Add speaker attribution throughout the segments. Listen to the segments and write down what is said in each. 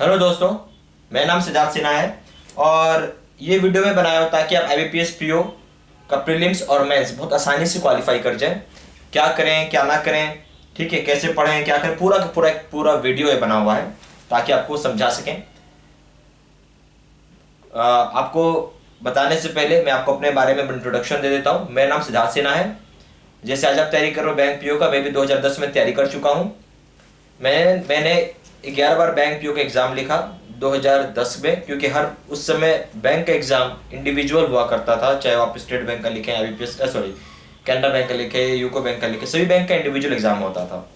Speaker 1: Hello दोस्तों, मेरा नाम सिद्धार्थ सिन्हा है और ये वीडियो में बनाया हो ताकि आप IBPS पीओ का प्रीलिम्स और मेंस बहुत आसानी से क्वालिफाई कर जाएं। क्या करें क्या ना करें, ठीक है, कैसे पढ़ें क्या करें, पूरा का पूरा एक पूरा वीडियो है बना हुआ है ताकि आपको समझा सकें। आपको बताने से पहले मैं आपको अपने बारे में इंट्रोडक्शन दे देता हूँ। मेरा नाम सिद्धार्थ सिन्हा है। जैसे आज आप तैयारी कर रहे हो बैंक पीओ का, मैं भी 2010 में तैयारी कर चुका हूँ। मैंने 11 बार बैंक पीओ का एग्ज़ाम लिखा 2010 में, क्योंकि हर उस समय बैंक का एग्ज़ाम इंडिविजुअल हुआ करता था। चाहे आप स्टेट बैंक का लिखें, IBPS सॉरी कैनरा बैंक का लिखे, यूको बैंक का लिखे, सभी बैंक का इंडिविजुअल एग्ज़ाम होता था।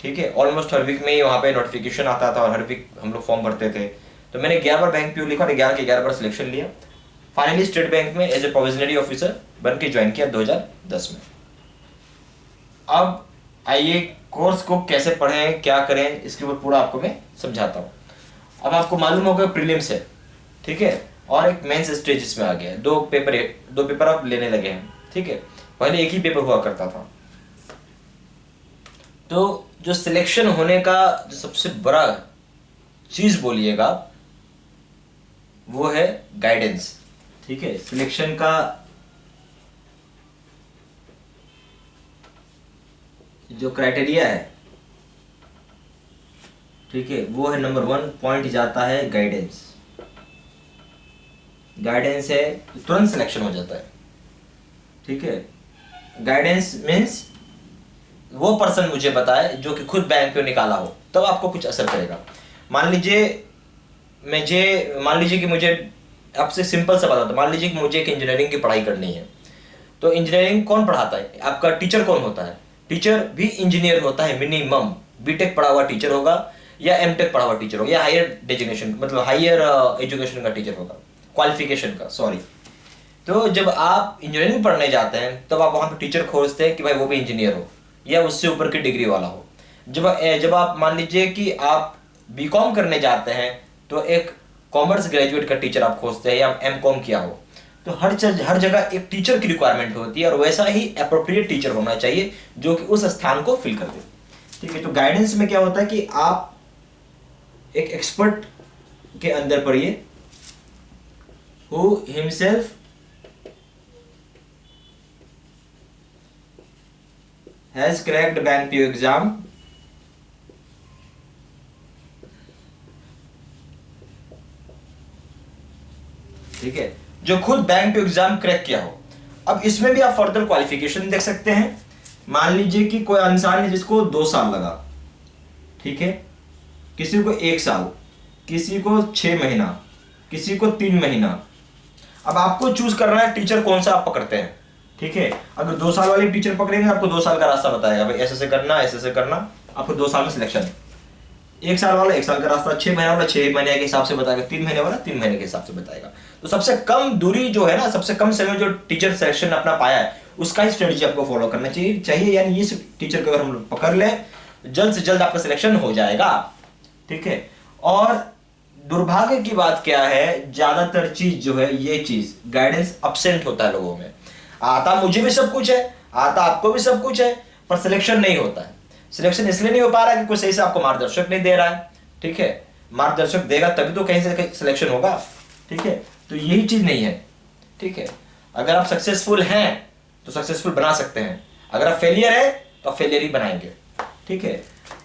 Speaker 1: ठीक है, ऑलमोस्ट हर वीक में ही वहाँ पे नोटिफिकेशन आता था और हर वीक हम लोग फॉर्म भरते थे। तो मैंने 11 बार बैंक पीओ लिखा और 11 के 11 बार सिलेक्शन लिया। फाइनली स्टेट बैंक में एज ए प्रोविजनरी ऑफिसर बन के ज्वाइन किया 2010 में। अब आइए कोर्स को कैसे पढ़ें क्या करें इसके ऊपर पूरा आपको मैं समझाता हूँ। अब आपको मालूम होगा प्रीलिम्स है, ठीक है, और एक मेंस स्टेज इसमें आ गया है। दो पेपर आप लेने लगे हैं, ठीक है। पहले एक ही पेपर हुआ करता था। तो जो सिलेक्शन होने का जो सबसे बड़ा चीज बोलिएगा वो है गाइडेंस, ठीक है। सिलेक्शन का जो क्राइटेरिया है, ठीक है, वो है नंबर 1 पॉइंट जाता है गाइडेंस। गाइडेंस है तो तुरंत सिलेक्शन हो जाता है, ठीक है। गाइडेंस मीन्स वो पर्सन मुझे बताए जो कि खुद बैंक पे निकाला हो, तब आपको कुछ असर करेगा। मान लीजिए कि मुझे आपसे सिंपल सा बताता हूं। मान लीजिए कि मुझे एक इंजीनियरिंग की पढ़ाई करनी है, तो इंजीनियरिंग कौन पढ़ाता है? आपका टीचर कौन होता है? टीचर भी इंजीनियर होता है मिनिमम। बीटेक पढ़ा हुआ टीचर होगा या एमटेक पढ़ा हुआ टीचर होगा या हायर डेजिग्नेशन मतलब हायर एजुकेशन का टीचर होगा, क्वालिफिकेशन का, सॉरी। तो जब आप इंजीनियरिंग पढ़ने जाते हैं तब आप वहाँ पे टीचर खोजते हैं कि भाई वो भी इंजीनियर हो या उससे ऊपर की डिग्री वाला हो। जब आप मान लीजिए कि आप बीकॉम करने जाते हैं तो एक कॉमर्स ग्रेजुएट का टीचर आप खोजते हैं या एमकॉम किया हो। तो हर जगह एक टीचर की रिक्वायरमेंट होती है और वैसा ही अप्रोप्रिएट टीचर होना चाहिए जो कि उस स्थान को फिल कर दे, ठीक है। तो गाइडेंस में क्या होता है कि आप एक एक्सपर्ट के अंदर पढ़िए, who himself has cracked bank PO exam ठीक है, जो खुद बैंक पीओ एग्जाम क्रैक किया हो। अब इसमें भी आप फर्दर क्वालिफिकेशन देख सकते हैं। मान लीजिए कि कोई इंसान है जिसको 2 साल लगा, ठीक है, किसी को 1 साल, किसी को 6 महीना, किसी को 3 महीना। अब आपको चूज करना है टीचर कौन सा आप पकड़ते हैं, ठीक है। अगर 2 साल वाले टीचर पकड़ेंगे आपको 2 साल का रास्ता बताएगा, भाई ऐसे से करना, ऐसे से करना, आपको 2 साल में सिलेक्शन है। 1 साल वाला 1 साल का रास्ता, 6 महीने वाला 6 महीने के हिसाब से बताएगा, 3 महीने वाला 3 महीने के हिसाब से बताएगा। तो सबसे कम दूरी जो है ना, सबसे कम समय जो टीचर सिलेक्शन अपना पाया है उसका ही स्ट्रेटेजी आपको फॉलो करना चाहिए। यानी इस टीचर को अगर हम लोग पकड़ लें जल्द से जल्द आपका सिलेक्शन हो जाएगा, ठीक है। और दुर्भाग्य की बात क्या है, ज्यादातर चीज जो है ये चीज गाइडेंस अब्सेंट होता है लोगों में। आता मुझे भी सब कुछ है, आता आपको भी सब कुछ है, पर सिलेक्शन नहीं होता है। सिलेक्शन इसलिए नहीं हो पा रहा है कि कोई सही से आपको मार्गदर्शक नहीं दे रहा है, ठीक है। मार्गदर्शक देगा तभी तो कहीं से कहीं सिलेक्शन होगा, ठीक है। तो यही चीज नहीं है, ठीक है। अगर आप सक्सेसफुल हैं तो सक्सेसफुल बना सकते हैं, अगर आप फेलियर है तो आप फेलियर ही बनाएंगे, ठीक है।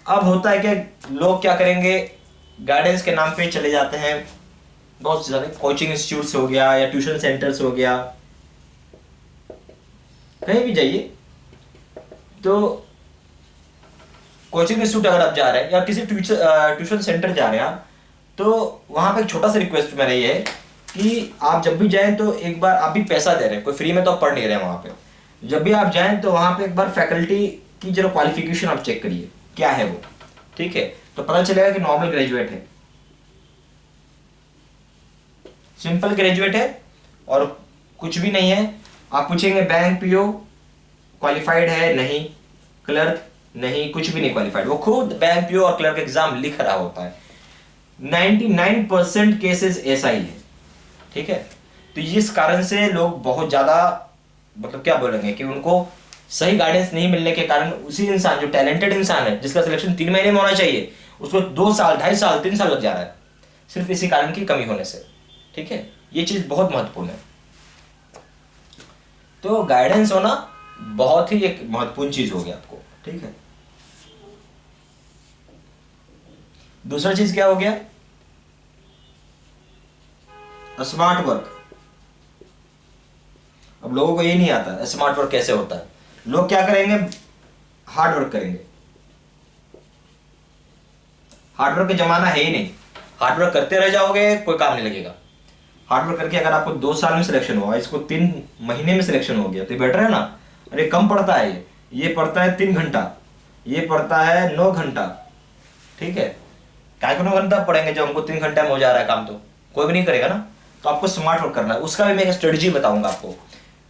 Speaker 1: अब होता है कि लोग क्या करेंगे, गाइडेंस के नाम पे चले जाते हैं बहुत ज्यादा कोचिंग इंस्टीट्यूट हो गया या ट्यूशन सेंटर्स हो गया, कहीं भी जाइए। तो कोचिंग इंस्टीट्यूट अगर आप जा रहे हैं या किसी ट्यूशन सेंटर जा रहे हैं आप, तो वहां पे एक छोटा सा रिक्वेस्ट मेरा ये है कि आप जब भी जाएं तो एक बार, आप भी पैसा दे रहे हैं, कोई फ्री में तो आप पढ़ नहीं रहे हैं वहां पे। जब भी आप जाएं तो वहां पे एक बार फैकल्टी की जरा क्वालिफिकेशन आप चेक करिए क्या है वो, ठीक है। तो पता चलेगा कि नॉर्मल ग्रेजुएट है, सिंपल ग्रेजुएट है और कुछ भी नहीं है। आप पूछेंगे बैंक पीओ क्वालिफाइड है? नहीं। क्लर्क? नहीं, कुछ भी नहीं क्वालिफाइड। वो खुद बैंक पीओ और क्लर्क एग्जाम लिख रहा होता है। 99% केसेस ऐसा ही है, ठीक है। तो इस कारण से लोग बहुत ज्यादा मतलब क्या बोलेंगे कि उनको सही गाइडेंस नहीं मिलने के कारण उसी इंसान जो टैलेंटेड इंसान है जिसका सिलेक्शन 3 महीने में होना चाहिए उसको 2 साल, 2.5 साल, 3 साल लग जा रहा है। सिर्फ इसी कारण की कमी होने से। ठीक है, ये चीज बहुत महत्वपूर्ण है। तो गाइडेंस होना बहुत ही एक महत्वपूर्ण चीज हो गया आपको। ठीक है, दूसरा चीज क्या हो गया, स्मार्ट वर्क। अब लोगों को ये नहीं आता स्मार्ट वर्क कैसे होता है। लोग क्या करेंगे, हार्ड वर्क करेंगे। हार्ड वर्क का जमाना है ही नहीं, हार्ड वर्क करते रह जाओगे कोई काम नहीं लगेगा। हार्ड वर्क करके अगर आपको 2 साल में सिलेक्शन हुआ, इसको 3 महीने में सिलेक्शन हो गया तो बेटर है ना। अरे कम पड़ता है ये पड़ता है 3 घंटा, ये पड़ता है 9 घंटा। ठीक है, क्या 9 घंटा पढ़ेंगे जब हमको 3 घंटे में हो जा रहा है काम, तो कोई भी नहीं करेगा ना। तो आपको स्मार्ट वर्क करना है, उसका भी मैं एक स्ट्रेटजी बताऊंगा आपको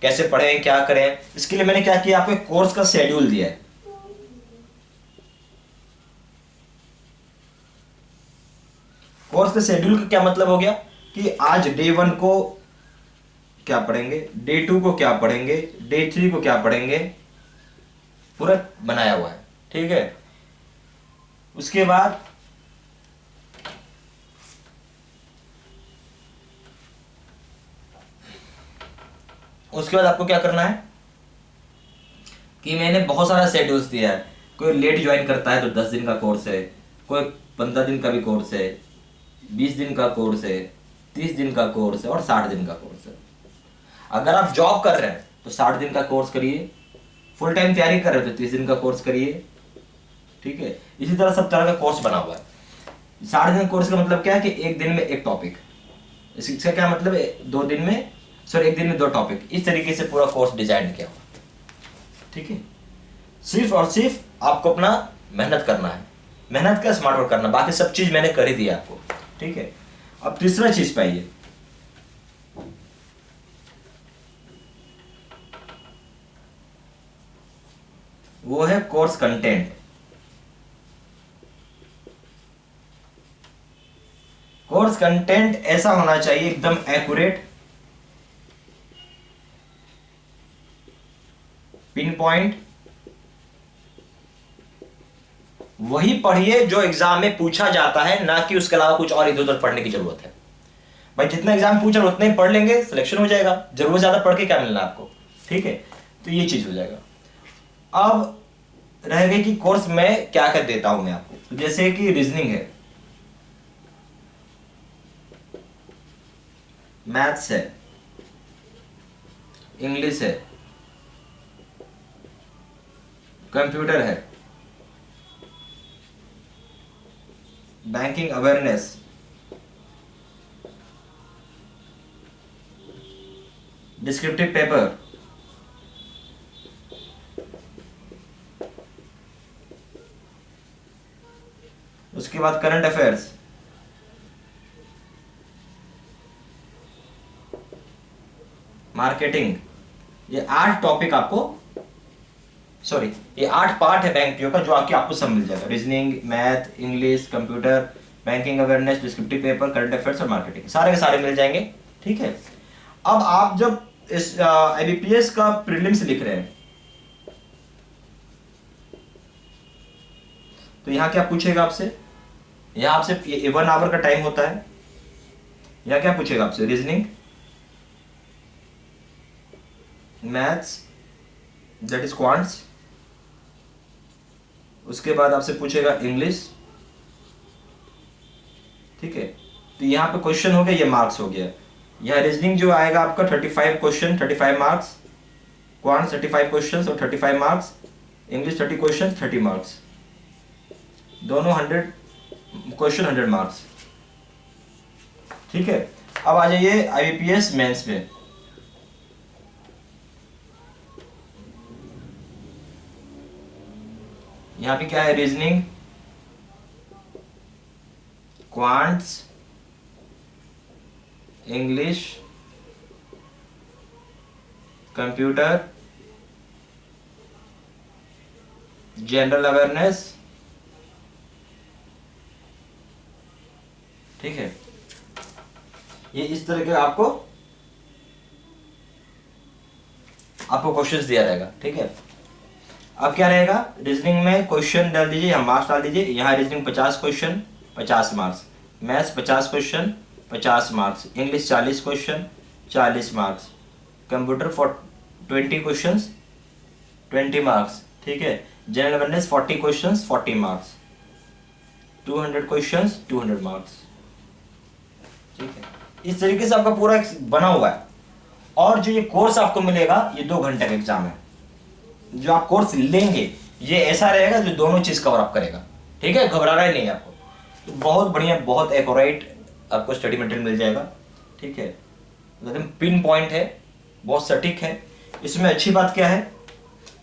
Speaker 1: कैसे पढ़ें क्या करें। इसके लिए मैंने क्या किया, आपको एक कोर्स का शेड्यूल दिया है। कोर्स के शेड्यूल का क्या मतलब हो गया कि आज डे 1 को क्या पढ़ेंगे, डे 2 को क्या पढ़ेंगे, डे 3 को क्या पढ़ेंगे, पूरा बनाया हुआ है। ठीक है, उसके बाद आपको क्या करना है कि मैंने बहुत सारा शेड्यूल्स दिया है। कोई लेट ज्वाइन करता है तो 10 दिन का कोर्स है, कोई 15 दिन का भी कोर्स है, 20 दिन का कोर्स है, 30 दिन का कोर्स है और 60 दिन का कोर्स है। अगर आप जॉब कर रहे हैं तो 60 दिन का कोर्स करिए, फुल टाइम तैयारी कर रहे हो तो 30 दिन का कोर्स करिए। ठीक है, इसी तरह सब तरह का कोर्स बना हुआ है। 60 दिन कोर्स का मतलब क्या है कि एक दिन में एक टॉपिक, इसका क्या मतलब है, 2 दिन में सॉरी 1 दिन में 2 टॉपिक, इस तरीके से पूरा कोर्स डिजाइन किया हुआ। ठीक है, सिर्फ और सिर्फ आपको अपना मेहनत करना है, मेहनत का स्मार्ट वर्क करना, बाकी सब चीज मैंने कर ही दिया आपको। ठीक है, अब तीसरा चीज पे आइए, वो है कोर्स कंटेंट। कोर्स कंटेंट ऐसा होना चाहिए एकदम एक्यूरेट, पिन पॉइंट, वही पढ़िए जो एग्जाम में पूछा जाता है, ना कि उसके अलावा कुछ और इधर उधर पढ़ने की जरूरत है। भाई जितना एग्जाम पूछ रहे उतना ही पढ़ लेंगे, सिलेक्शन हो जाएगा, जरूर ज्यादा पढ़ के क्या मिलना आपको। ठीक है, तो ये चीज हो जाएगा। अब रह गई कि कोर्स में क्या कर देता हूं मैं आपको, तो जैसे कि रीजनिंग है, मैथ्स है, इंग्लिश है, कंप्यूटर है, बैंकिंग अवेयरनेस, डिस्क्रिप्टिव पेपर, उसके बाद करंट अफेयर्स, मार्केटिंग। ये 8 टॉपिक आपको, सॉरी ये 8 पार्ट है बैंक पीओ का, जो आपको सब मिल जाएगा। Reasoning, math, English, computer, banking awareness, descriptive paper, current affairs और मार्केटिंग, सारे के सारे मिल जाएंगे। ठीक है, अब आप जब इस आईबीपीएस का प्रीलिम्स लिख रहे हैं तो यहाँ क्या पूछेगा आपसे, यहाँ आपसे 1 आवर का टाइम होता है। यहाँ क्या पूछेगा आपसे, reasoning, maths that is quants, उसके बाद आपसे पूछेगा इंग्लिश। ठीक है, तो यहाँ पे क्वेश्चन हो गया, ये मार्क्स हो गया। यहाँ रीजनिंग जो आएगा आपका 35 क्वेश्चन 35 मार्क्स, क्वांट्स 35 क्वेश्चन और 35 मार्क्स, इंग्लिश 30 क्वेश्चन 30 मार्क्स, दोनों 100 क्वेश्चन 100 मार्क्स। ठीक है, अब आ जाइए आईबीपीएस मेंस में। यहाँ पे क्या है, reasoning, quants, English, computer, general awareness. ठीक है, ये इस तरह के आपको क्वेश्चंस दिया रहेगा। ठीक है, अब क्या रहेगा, रीजनिंग में क्वेश्चन डाल दीजिए, यहाँ मार्क्स डाल दीजिए। यहाँ reasoning 50 question 50 marks, maths 50 question 50 marks, English 40 question 40 marks, computer 20 question 20 marks, ठीक है। General awareness 40 question 40 marks, 200 question 200 marks, ठीक है। इस तरीके से आपका पूरा बना हुआ है। और जो ये कोर्स आपको मिलेगा ये 2 घंटे का एग्जाम है। जो आप कोर्स लेंगे ये ऐसा रहेगा जो दोनों चीज कवर अप करेगा, ठीक है। घबराना ही नहीं है आपको। तो बहुत बढ़िया, बहुत एक्यूरेट आपको स्टडी मटेरियल मिल जाएगा, ठीक है। एकदम पिन पॉइंट है, बहुत सटीक है। इसमें अच्छी बात क्या है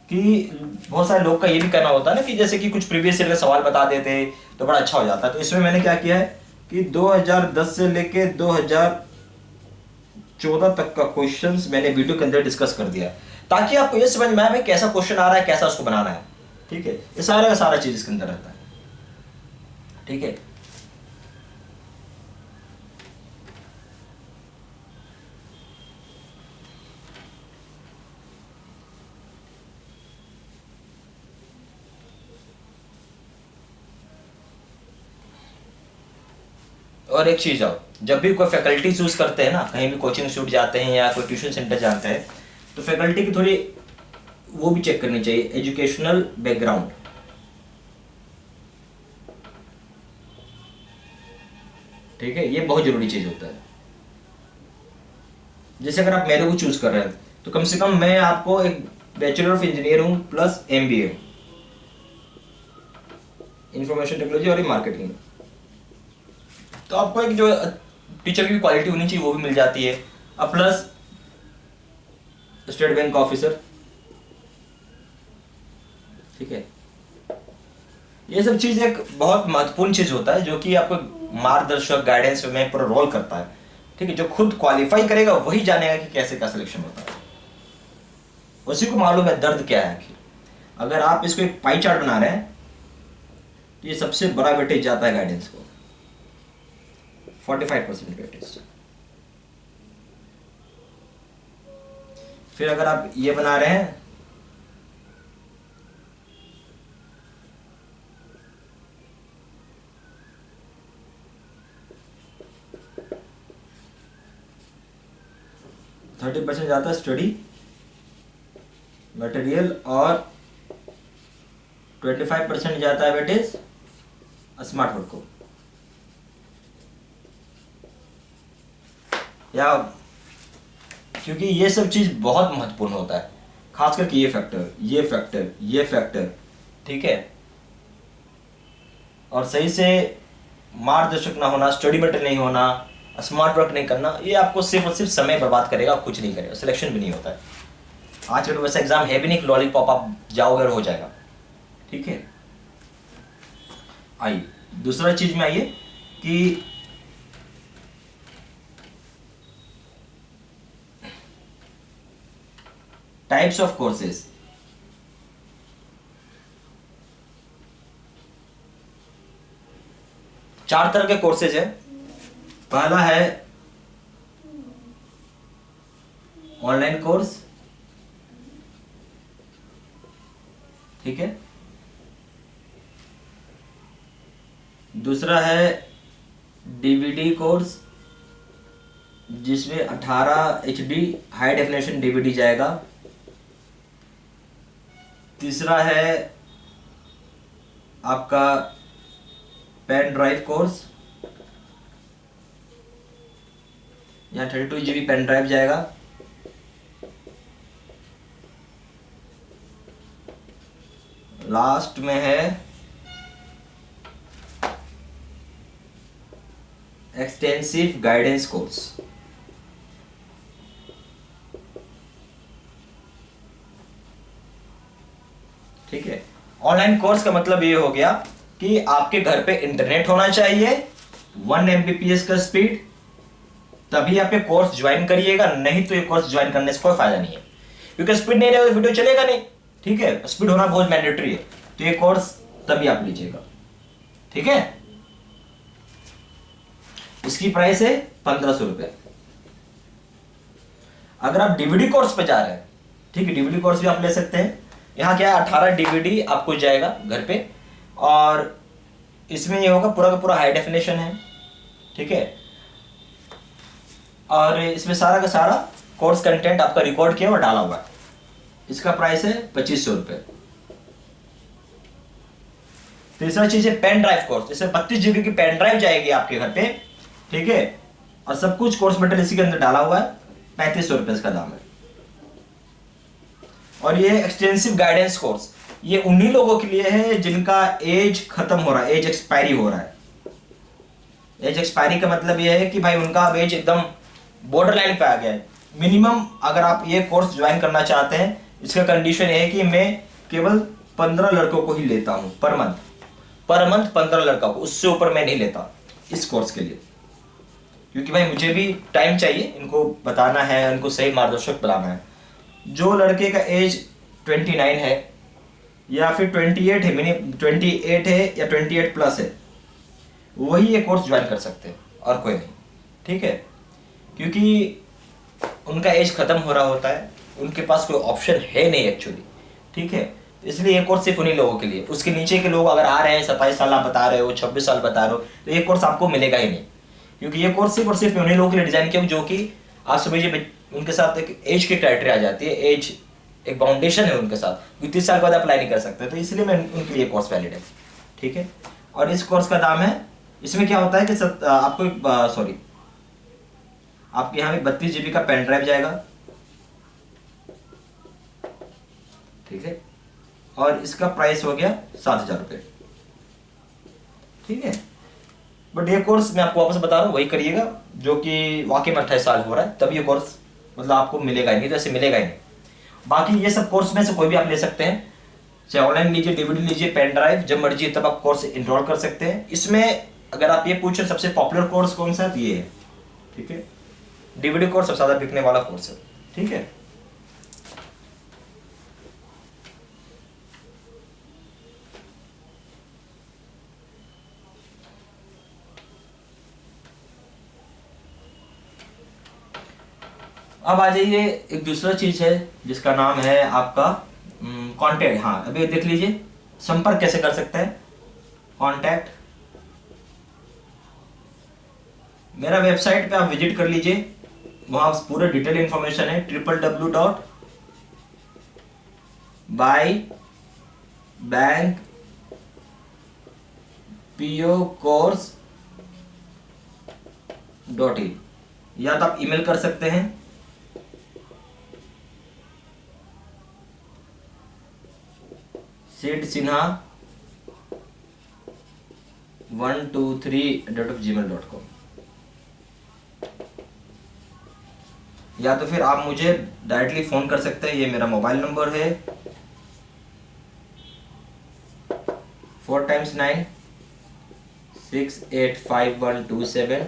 Speaker 1: कि बहुत सारे लोग का ये भी कहना होता है ना कि जैसे कि कुछ प्रीवियस ईयर का सवाल बता देते तो बड़ा अच्छा हो जाता है। तो इसमें मैंने क्या किया है कि 2010 से लेके 2014 तक का क्वेश्चंस मैंने वीडियो के अंदर डिस्कस कर दिया, ताकि आपको ये समझ में आए कैसा क्वेश्चन आ रहा है, कैसा उसको बनाना है, ठीक है। ये सारा का सारा चीज इसके अंदर रहता है, ठीक है। और एक चीज और, जब भी कोई फैकल्टी चूज करते हैं ना, कहीं भी कोचिंग इंस्टीट्यूट जाते हैं या कोई ट्यूशन सेंटर जाते हैं, तो फैकल्टी की थोड़ी वो भी चेक करनी चाहिए, एजुकेशनल बैकग्राउंड, ठीक है। ये बहुत जरूरी चीज होता है। जैसे अगर आप मेरे को चूज कर रहे हैं तो कम से कम मैं आपको एक बैचलर ऑफ इंजीनियर हूं प्लस एमबीए इंफॉर्मेशन टेक्नोलॉजी और मार्केटिंग, तो आपको एक जो टीचर की क्वालिटी होनी चाहिए वो भी मिल जाती है। अब प्लस स्टेट बैंक ऑफिसर, ठीक है। ये सब चीज एक बहुत महत्वपूर्ण चीज होता है जो कि आपको मार्गदर्शक गाइडेंस में पूरा रोल करता है, ठीक है। जो खुद क्वालिफाई करेगा वही जानेगा कि कैसे का सिलेक्शन होता है, उसी को मालूम है दर्द क्या है। अगर आप इसको एक पाई चार्ट बना रहे हैं तो ये सबसे बड़ा वेटेज जाता है गाइडेंस को, 45% वेटेज। फिर अगर आप ये बना रहे हैं %30 जाता है स्टडी मटेरियल और 25% जाता है वेटेज स्मार्ट वर्क को, या क्योंकि ये सब चीज बहुत महत्वपूर्ण होता है, खास करके ये फैक्टर ये फैक्टर ये फैक्टर, ठीक है। और सही से मार्गदर्शक ना होना, स्टडी मटेरियल नहीं होना, स्मार्ट वर्क नहीं करना, ये आपको सिर्फ और सिर्फ समय बर्बाद करेगा, कुछ नहीं करेगा, सिलेक्शन भी नहीं होता है। आज का तो वैसा एग्जाम है भी नहीं कि लॉलीपॉप आप जाओगे और हो जाएगा, ठीक है। आइए दूसरा चीज में आइए कि टाइप्स ऑफ कोर्सेज। चार तरह के कोर्सेज है। पहला है ऑनलाइन कोर्स, ठीक है। दूसरा है डीवीडी कोर्स, जिसमें 18 HD हाई डेफिनेशन डीवीडी जाएगा। तीसरा है आपका पेन ड्राइव कोर्स, यहाँ 32 GB पेन ड्राइव जाएगा। लास्ट में है एक्सटेंसिव गाइडेंस कोर्स, ठीक है। ऑनलाइन कोर्स का मतलब ये हो गया कि आपके घर पे इंटरनेट होना चाहिए, 1 Mbps का स्पीड, तभी आप ये कोर्स ज्वाइन करिएगा, नहीं तो ये कोर्स ज्वाइन करने से कोई फायदा नहीं है, क्योंकि स्पीड नहीं रहेगा तो वीडियो चलेगा नहीं, ठीक है। स्पीड होना बहुत मैंडेटरी है, तो ये कोर्स तभी आप लीजिएगा, ठीक है। इसकी प्राइस है 1500 रुपए। अगर आप डीवीडी कोर्स पे जा रहे हैं, ठीक है, डीवीडी कोर्स भी आप ले सकते हैं। यहाँ क्या है, 18 डीवीडी आपको जाएगा घर पे, और इसमें ये होगा पूरा का पूरा हाई डेफिनेशन है, ठीक है। और इसमें सारा का सारा कोर्स कंटेंट आपका रिकॉर्ड किया और डाला हुआ है। इसका प्राइस है 2500 रुपये। तीसरा चीज है पेन ड्राइव कोर्स। इसमें 32 GB की पेन ड्राइव जाएगी आपके घर पे, ठीक है, और सब कुछ कोर्स मटेरियल इसी के अंदर डाला हुआ है। 3500 रुपये इसका दाम है। और ये एक्सटेंसिव गाइडेंस कोर्स, ये उन्हीं लोगों के लिए है जिनका एज खत्म हो रहा है, एज एक्सपायरी हो रहा है। एज एक्सपायरी का मतलब ये है कि भाई उनका एज एकदम बॉर्डर लाइन पे आ गया है। मिनिमम अगर आप ये कोर्स ज्वाइन करना चाहते हैं, इसका कंडीशन ये है कि मैं केवल 15 लड़कों को ही लेता हूं पर मंथ 15 लड़का को, उससे ऊपर मैं नहीं लेता इस कोर्स के लिए, क्योंकि भाई मुझे भी टाइम चाहिए, इनको बताना है, इनको सही मार्गदर्शक बनाना है। जो लड़के का एज 29 है या फिर 28 है, मिनिमम 28 है या 28 प्लस है, वही ये कोर्स ज्वाइन कर सकते हैं और कोई नहीं, ठीक है। क्योंकि उनका एज खत्म हो रहा होता है, उनके पास कोई ऑप्शन है नहीं एक्चुअली, ठीक है। इसलिए ये कोर्स सिर्फ उन्हीं लोगों के लिए। उसके नीचे के लोग अगर आ रहे हैं, 27 साल आप बता रहे हो, 26 साल बता रहे हो, तो ये कोर्स आपको मिलेगा ही नहीं, क्योंकि ये कोर्स सिर्फ और सिर्फ उन्हीं लोगों के लिए डिजाइन किया, जो कि आप समझिए उनके साथ एक एज की क्राइटेरिया आ जाती है, एज एक बाउंडेशन है उनके साथ, 30 साल के बाद अप्लाई नहीं कर सकते, तो इसलिए मैं उनके लिए कोर्स वैलिड है, ठीक है। और इस कोर्स का दाम है, इसमें क्या होता है कि आपको आपके यहाँ भी 32 GB का पेन ड्राइव जाएगा, ठीक है, और इसका प्राइस हो गया 7000 रुपये, ठीक है। बट ये कोर्स मैं आपको वापस बता रहा हूँ, वही करिएगा जो कि वाकई में 28 साल हो रहा है, तब ये कोर्स मतलब आपको मिलेगा ही नहीं, तो ऐसे मिलेगा ही नहीं। बाकी ये सब कोर्स में से कोई भी आप ले सकते हैं, चाहे ऑनलाइन लीजिए, DVD लीजिए, पेन ड्राइव, जब मर्जी तब आप कोर्स इनरोल कर सकते हैं। इसमें अगर आप ये पूछे सबसे पॉपुलर कोर्स कौन सा है, ये है, ठीक है। DVD कोर्स सबसे ज़्यादा बिकने वाला कोर्स है, ठीक है। अब आ जाइए, एक दूसरा चीज है जिसका नाम है आपका कॉन्टैक्ट। हाँ, अभी देख लीजिए संपर्क कैसे कर सकते हैं। कॉन्टैक्ट, मेरा वेबसाइट पे आप विजिट कर लीजिए, वहां पूरा डिटेल इंफॉर्मेशन है, www.bybankpocourse.in, या तो आप ईमेल कर सकते हैं sidsinha123@gmail.com, या तो फिर आप मुझे डायरेक्टली फ़ोन कर सकते हैं। ये मेरा मोबाइल नंबर है 4 × 9 685127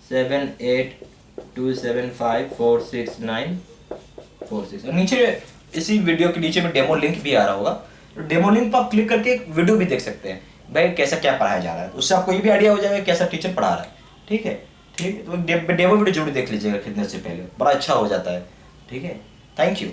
Speaker 1: 7827546946। और नीचे इसी वीडियो के नीचे में डेमो लिंक भी आ रहा होगा, तो डेमो लिंक पर आप क्लिक करके एक वीडियो भी देख सकते हैं, भाई कैसा क्या पढ़ाया जा रहा है, उससे आपको ये भी आइडिया हो जाएगा कैसा टीचर पढ़ा रहा है, ठीक है। ठीक है, तो डेमो वीडियो जरूर देख लीजिएगा खरीदने से पहले, बड़ा अच्छा हो जाता है, ठीक है। Thank you.